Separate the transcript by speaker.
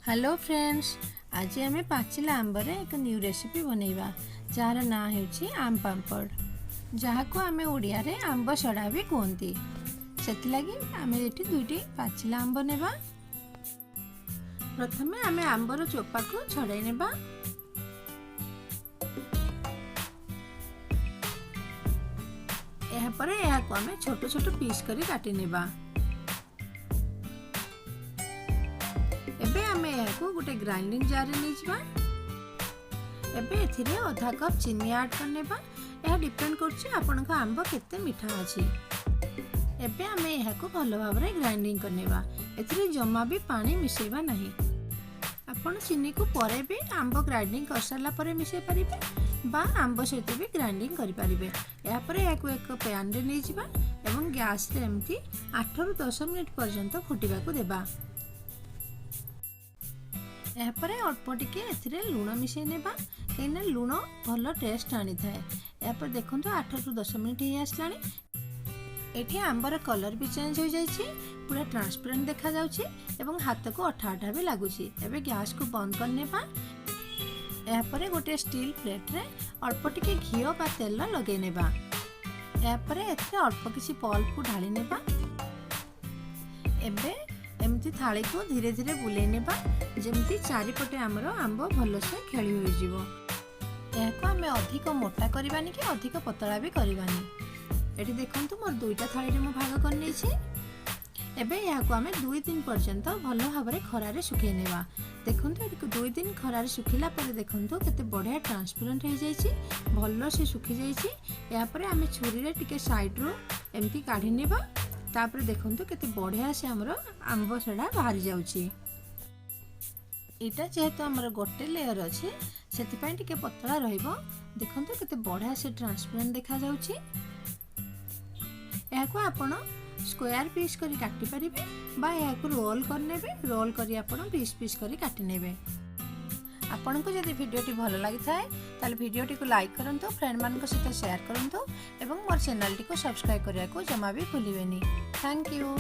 Speaker 1: Hello friends, आज आम पाचिला आंबर एक न्यू रेसिपी बनैबा जार ना होची आम पापड़, जहाँ को आम ओडिया रे आंब सड़ा भी कहती। से लगी आम ये दुईटी पाचिला आंब नेबा। प्रथमे आम आंबर चोपा को छड़ाई नेबा। आम छोट छोट पीस करी काटी नेबा। एबे आमे याको गोटे ग्राइंडिंग जार रे निजबा। एबे एथिरे आधा कप चीनी ऐड करनेबा। यह डिपेंड करछि आपनका आंब केते मीठा अछि। एबे आमे याको भलो भाबरे ग्राइंडिंग करनेबा। एथिरे जम्मा भी पानी मिसेबा नाही। आपण चीनी को परे भी आंब ग्राइंडिंग कर सारला परे मिसे परिबे बा आंब सहित भी ग्राइंडिंग करि परिबे। या परे याको एक पैन रे निजबा एवं गैस रे एमती 8 रु 10 मिनिट पर्यंत फुटिबा को देबा। यापर अल्प टे लुण मिसई नेबा कहीं लुण भल टेस्ट आनी थाए। यापर देखो 8 रु 10 मिनिट ही आसला। ये आंबर कलर भी चेंज हो जाइए, पूरा ट्रांसपेरेंट देखा जाउछि एवं हाथ को अठा अठा भी लगुछि। एबे गैस को बंद करनेबा। यापर गोटे स्टील प्लेट रे अल्प टे घी बा तेल लगे नेबा। यापर एथे अल्प किसी पल्प को ढाली नेबा। एबे एमती थाली को धीरे धीरे बुले नेबा जेमती चारिपटे आमर आंब भल से खेली हो जिवो। याको आमे अधिक मोटा करबानी कि अधिक पतला भी करबानी। एठी देखंतु मोर दुईटा थाली रे मु भाग कर नेछि। एबे याको आमे 2-3 पर्यंत भल भाबरे खरा रे सुखे नेबा। देखंतु एठी 2 दिन खरा रे सुखिला परे देखंतु केते बढ़िया ट्रांसपेरेंट हो जाइछि, भल से सुखी जाइछि। या परे आमे छुरी रे टिके साइड रो एमती काढी नेबा। तापर देखंतु केते बढ़िया से हमरो आंब सड़ा बाहरी जाउछि। इटा जेहेतु आमर गोटे लेयर अच्छे से टिके पतला रहिबो। देखंतु केते बढ़िया से ट्रांसपेरेंट देखा जाउछि। याको आपण स्क्वायर पीस करी काटी परिबे बा याको रोल करनेबे। रोल करी आपण पीस पीस करी काटी नेबे। आपन को जदि वीडियोटी भल लागि थाए ताले वीडियोटी को लाइक करंतु, फ्रेंड मान को सहित शेयर करंतु एवं मोर चैनल टी को सब्सक्राइब करिया को जमा भी भूलिबेनी। Thank you.